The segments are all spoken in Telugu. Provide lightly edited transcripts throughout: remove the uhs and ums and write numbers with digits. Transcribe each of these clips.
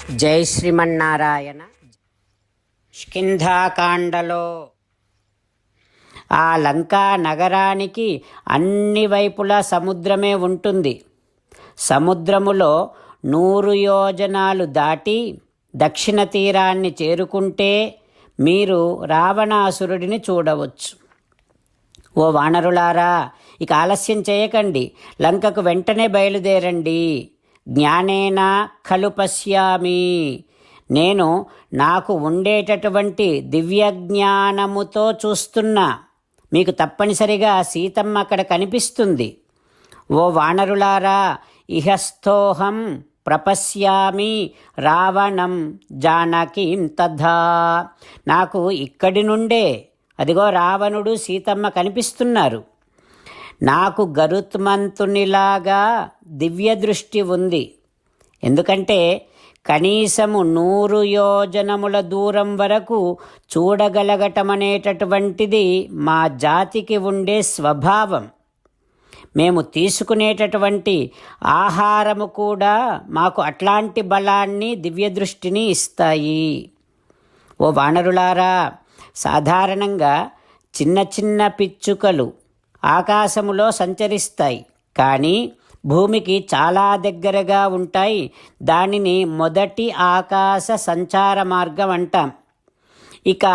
జై శ్రీమన్నారాయణ. కిష్కింధాకాండలో ఆ లంకా నగరానికి అన్ని వైపులా సముద్రమే ఉంటుంది. సముద్రములో 100 యోజనాలు దాటి దక్షిణ తీరాన్ని చేరుకుంటే మీరు రావణాసురుడిని చూడవచ్చు. ఓ వానరులారా, ఇక ఆలస్యం చేయకండి, లంకకు వెంటనే బయలుదేరండి. జ్ఞానేన ఖలు పశ్యామి, నేను నాకు ఉండేటటువంటి దివ్య జ్ఞానముతో చూస్తున్నా. మీకు తప్పనిసరిగా సీతమ్మ అక్కడ కనిపిస్తుంది. ఓ వానరులారా, ఇహస్థోహం ప్రపశ్యామి రావణం జానకీం తథా, నాకు ఇక్కడి నుండే అదిగో రావణుడు సీతమ్మ కనిపిస్తున్నారు. నాకు గరుత్మంతునిలాగా దివ్య దృష్టి ఉంది. ఎందుకంటే కనీసము 100 యోజనముల దూరం వరకు చూడగలగటం అనేటటువంటిది మా జాతికి ఉండే స్వభావం. మేము తీసుకునేటటువంటి ఆహారము కూడా మాకు అట్లాంటి బలాన్ని, దివ్య దృష్టిని ఇస్తాయి. ఓ వానరులారా, సాధారణంగా చిన్న చిన్న పిచ్చుకలు ఆకాశములో సంచరిస్తాయి, కానీ భూమికి చాలా దగ్గరగా ఉంటాయి. దానిని మొదటి ఆకాశ సంచార మార్గం అంటాం. ఇక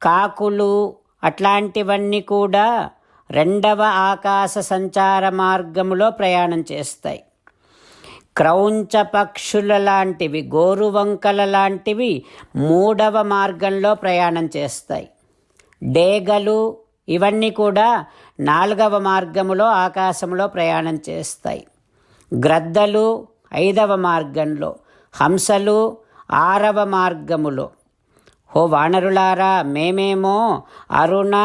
కాకులు అట్లాంటివన్నీ కూడా 2వ ఆకాశ సంచార మార్గములో ప్రయాణం చేస్తాయి. క్రౌంచ పక్షుల లాంటివి, గోరువంకల లాంటివి 3వ మార్గంలో ప్రయాణం చేస్తాయి. డేగలు ఇవన్నీ కూడా 4వ మార్గములో ఆకాశంలో ప్రయాణం చేస్తాయి. గ్రద్దలు 5వ మార్గంలో, హంసలు 6వ మార్గములో. ఓ వానరులారా, మేమేమో అరుణ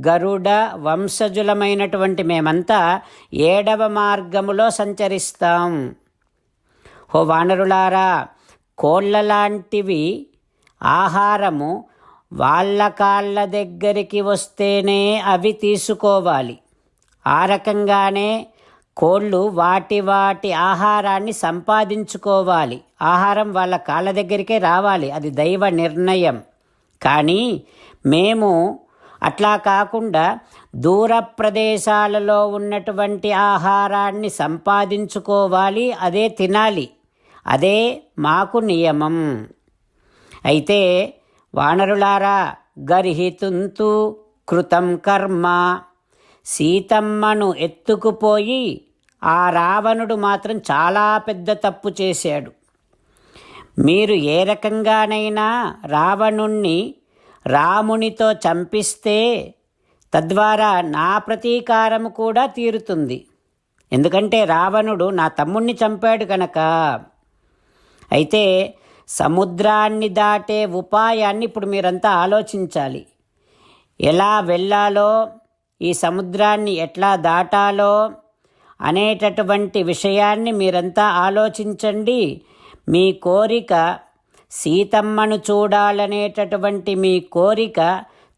గరుడ వంశజులమైనటువంటి మేమంతా 7వ మార్గములో సంచరిస్తాం. ఓ వానరులారా, కోళ్ళలాంటివి ఆహారము వాళ్ళ కాళ్ళ దగ్గరికి వస్తేనే అవి తీసుకోవాలి. ఆ రకంగానే కోళ్ళు వాటి ఆహారాన్ని సంపాదించుకోవాలి. ఆహారం వాళ్ళ కాళ్ళ దగ్గరికే రావాలి, అది దైవ నిర్ణయం. కానీ మేము అట్లా కాకుండా దూర ప్రదేశాలలో ఉన్నటువంటి ఆహారాన్ని సంపాదించుకోవాలి, అదే తినాలి, అదే మాకు నియమం. అయితే వానరులారా, గర్హితుంతు కృతం కర్మ, సీతమ్మను ఎత్తుకుపోయి ఆ రావణుడు మాత్రం చాలా పెద్ద తప్పు చేశాడు. మీరు ఏ రకంగానైనా రావణుణ్ణి రామునితో చంపిస్తే తద్వారా నా ప్రతీకారము కూడా తీరుతుంది. ఎందుకంటే రావణుడు నా తమ్ముణ్ణి చంపాడు కనుక. అయితే సముద్రాన్ని దాటే ఉపాయాన్ని ఇప్పుడు మీరంతా ఆలోచించాలి. ఎలా వెళ్ళాలో, ఈ సముద్రాన్ని ఎట్లా దాటాలో అనేటటువంటి విషయాన్ని మీరంతా ఆలోచించండి. మీ కోరిక, సీతమ్మను చూడాలనేటటువంటి మీ కోరిక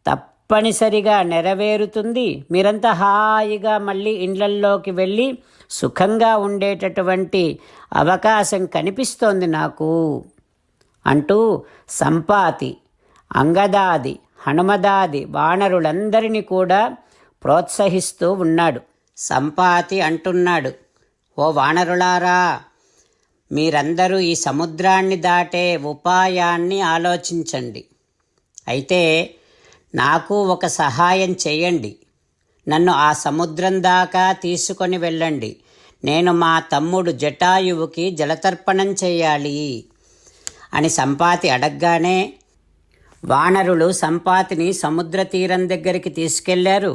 తప్పనిసరిగా నెరవేరుతుంది. మీరంతా హాయిగా మళ్ళీ ఇండ్లల్లోకి వెళ్ళి సుఖంగా ఉండేటటువంటి అవకాశం కనిపిస్తోంది నాకు అంటూ సంపాతి, అంగదాది, హనుమదాది వానరులందరినీ కూడా ప్రోత్సహిస్తూ ఉన్నాడు. సంపాతి అంటున్నాడు, ఓ వానరులారా, మీరందరూ ఈ సముద్రాన్ని దాటే ఉపాయాన్ని ఆలోచించండి. అయితే నాకు ఒక సహాయం చేయండి. నన్ను ఆ సముద్రం దాకా తీసుకొని వెళ్ళండి. నేను మా తమ్ముడు జటాయువుకి జలతర్పణం చేయాలి అని సంపాతి అడగ్గానే వానరులు సంపాతిని సముద్ర తీరం దగ్గరికి తీసుకెళ్లారు.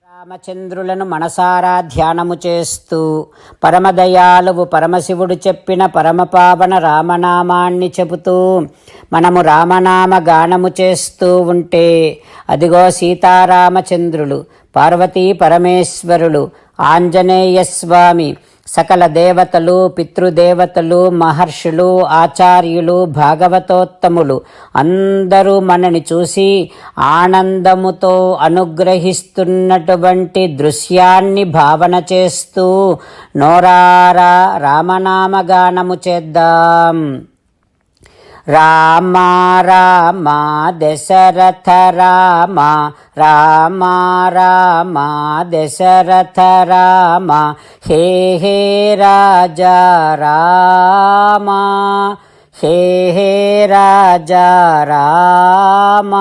రామచంద్రులను మనసారా ధ్యానము చేస్తూ పరమదయాలువు పరమశివుడు చెప్పిన పరమపావన రామనామాన్ని చెబుతూ మనము రామనామ గానము చేస్తూ ఉంటే అదిగో సీతారామచంద్రులు, పార్వతీ పరమేశ్వరులు, ఆంజనేయస్వామి, సకల దేవతలు, పితృదేవతలు, మహర్షులు, ఆచార్యులు, భాగవతోత్తములు అందరూ మనని చూసి ఆనందముతో అనుగ్రహిస్తున్నటువంటి దృశ్యాన్ని భావన చేస్తూ నోరారా రామనామగానము చేద్దాం. రామ రామ దశరథ రామ, రామ రామ దశరథ రామ, హే హే రాజా రామ, హే హే రాజా రామ,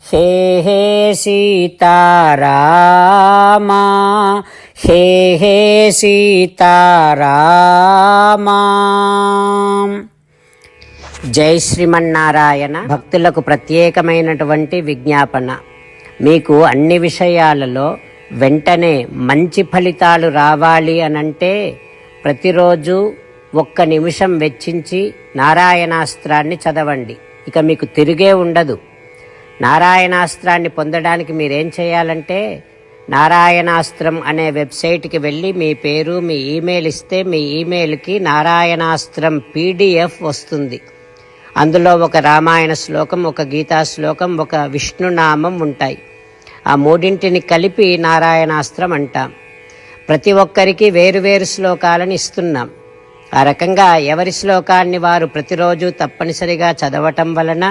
హే హే సీతారామ, హే హే సీతారామ. జై శ్రీమన్నారాయణ. భక్తులకు ప్రత్యేకమైనటువంటి విజ్ఞాపన. మీకు అన్ని విషయాలలో వెంటనే మంచి ఫలితాలు రావాలి అనంటే ప్రతిరోజు 1 నిమిషం వెచ్చించి నారాయణాస్త్రాన్ని చదవండి. ఇక మీకు తిరిగే ఉండదు. నారాయణాస్త్రాన్ని పొందడానికి మీరేం చేయాలంటే నారాయణాస్త్రం అనే వెబ్సైట్కి వెళ్ళి మీ పేరు, మీ ఈమెయిల్ ఇస్తే మీ ఈమెయిల్కి నారాయణాస్త్రం PDF వస్తుంది. అందులో ఒక రామాయణ శ్లోకం, ఒక గీతా శ్లోకం, ఒక విష్ణునామం ఉంటాయి. ఆ మూడింటిని కలిపి నారాయణాస్త్రం అంటాం. ప్రతి ఒక్కరికి వేరువేరు శ్లోకాలను ఇస్తున్నాం. ఆ రకంగా ఎవరి శ్లోకాన్ని వారు ప్రతిరోజు తప్పనిసరిగా చదవటం వలన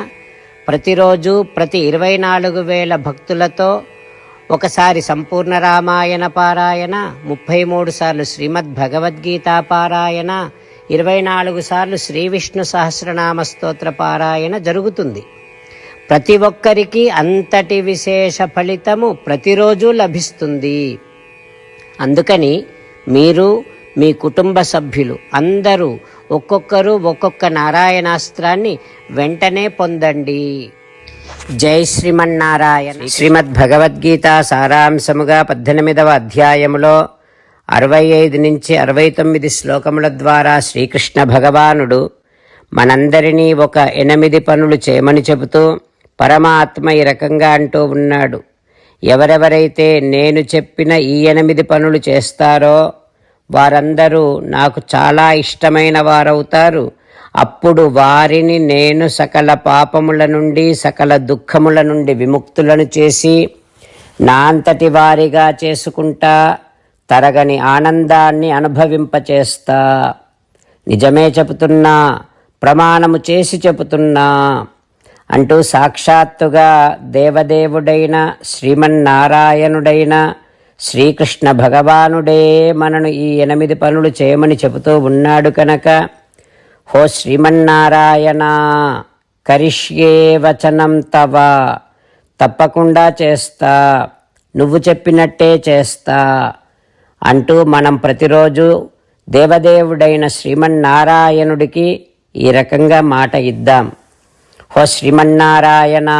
ప్రతిరోజు ప్రతి 24,000 భక్తులతో ఒకసారి సంపూర్ణ రామాయణ పారాయణ, 33 సార్లు శ్రీమద్ భగవద్గీత పారాయణ, 24 సార్లు శ్రీ విష్ణు సహస్రనామ స్తోత్ర పారాయణ జరుగుతుంది. ప్రతి ఒక్కరికి అంతటి విశేష ఫలితము ప్రతిరోజు లభిస్తుంది. అందుకని మీరు, మీ కుటుంబ సభ్యులు అందరూ ఒక్కొక్కరు ఒక్కొక్క నారాయణాస్త్రాన్ని వెంటనే పొందండి. జై శ్రీమన్నారాయణ. శ్రీమద్ భగవద్గీత సారాంశముగా 18వ అధ్యాయములో 65 నుంచి 69 శ్లోకముల ద్వారా శ్రీకృష్ణ భగవానుడు మనందరినీ ఒక 8 పనులు చేయమని చెబుతూ పరమాత్మ ఈ రకంగా అంటూ ఉన్నాడు. ఎవరెవరైతే నేను చెప్పిన ఈ 8 పనులు చేస్తారో వారందరూ నాకు చాలా ఇష్టమైన వారవుతారు. అప్పుడు వారిని నేను సకల పాపముల నుండి, సకల దుఃఖముల నుండి విముక్తులను చేసి నా అంతటి వారిగా చేసుకుంటా, తరగని ఆనందాన్ని అనుభవింపచేస్తా. నిజమే చెబుతున్నా, ప్రమాణము చేసి చెబుతున్నా అంటూ సాక్షాత్తుగా దేవదేవుడైన శ్రీమన్నారాయణుడైన శ్రీకృష్ణ భగవానుడే మనను ఈ 8 పనులు చేయమని చెబుతూ ఉన్నాడు కనుక, హో శ్రీమన్నారాయణ, కరిష్యే వచనం తవ, తప్పకుండా చేస్తా, నువ్వు చెప్పినట్టే చేస్తా అంటూ మనం ప్రతిరోజు దేవదేవుడైన శ్రీమన్నారాయణుడికి ఈ రకంగా మాట ఇద్దాం. హో శ్రీమన్నారాయణ,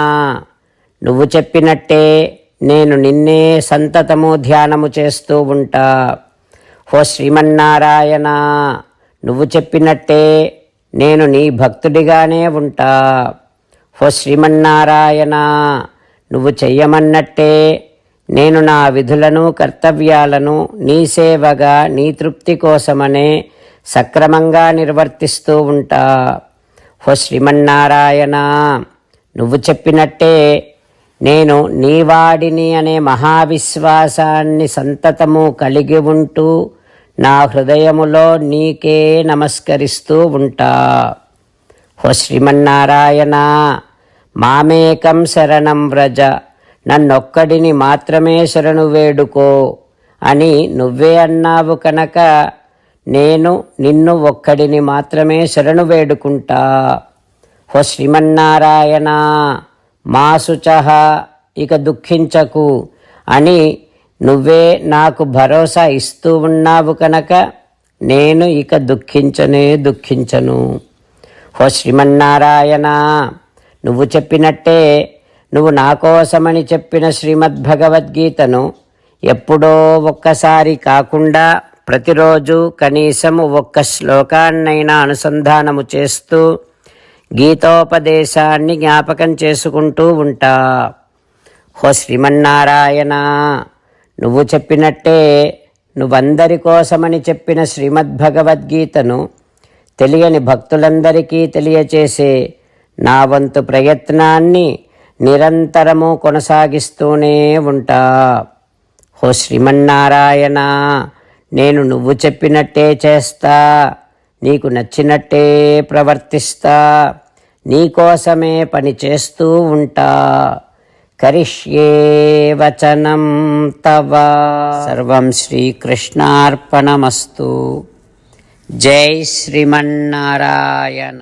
నువ్వు చెప్పినట్టే నేను నిన్నే సంతతము ధ్యానము చేస్తూ ఉంటా. హో శ్రీమన్నారాయణ, నువ్వు చెప్పినట్టే నేను నీ భక్తుడిగానే ఉంటా. హో శ్రీమన్నారాయణ, నువ్వు చెయ్యమన్నట్టే నేను నా విధులను, కర్తవ్యాలను నీ సేవగా, నీ తృప్తి కోసమనే సక్రమంగా నిర్వర్తిస్తూ ఉంటా. హో శ్రీమన్నారాయణ, నువ్వు చెప్పినట్టే నేను నీవాడిని అనే మహావిశ్వాసాన్ని సంతతము కలిగి ఉంటూ నా హృదయములో నీకే నమస్కరిస్తూ ఉంటా. హో శ్రీమన్నారాయణ, మామేకం శరణం వ్రజ, నన్నొక్కడిని మాత్రమే శరణు వేడుకో అని నువ్వే అన్నావు కనుక నేను నిన్ను ఒక్కడిని మాత్రమే శరణు వేడుకుంటా. హో శ్రీమన్నారాయణ, మా శుచః, ఇక దుఃఖించకు అని నువ్వే నాకు భరోసా ఇస్తూ ఉన్నావు కనుక నేను ఇక దుఃఖించను. హో శ్రీమన్నారాయణ, నువ్వు చెప్పినట్టే నువ్వు నా కోసమని చెప్పిన శ్రీమద్భగవద్గీతను ఎప్పుడో ఒక్కసారి కాకుండా ప్రతిరోజు కనీసం 1 శ్లోకాన్నైనా అనుసంధానము చేస్తూ గీతోపదేశాన్ని జ్ఞాపకం చేసుకుంటూ ఉంటా. హో శ్రీమన్నారాయణ, నువ్వు చెప్పినట్టే నువ్వందరి కోసమని చెప్పిన శ్రీమద్భగవద్గీతను తెలియని భక్తులందరికీ తెలియచేసే నా వంతు ప్రయత్నాన్ని నిరంతరము కొనసాగిస్తూనే ఉంటా. ఓ శ్రీమన్నారాయణ, నేను నువ్వు చెప్పినట్టే చేస్తా, నీకు నచ్చినట్టే ప్రవర్తిస్తా, నీకోసమే పని చేస్తూ ఉంటా. కరిష్యే వచనం తవ. సర్వం శ్రీకృష్ణార్పణమస్తు. జై శ్రీమన్నారాయణ.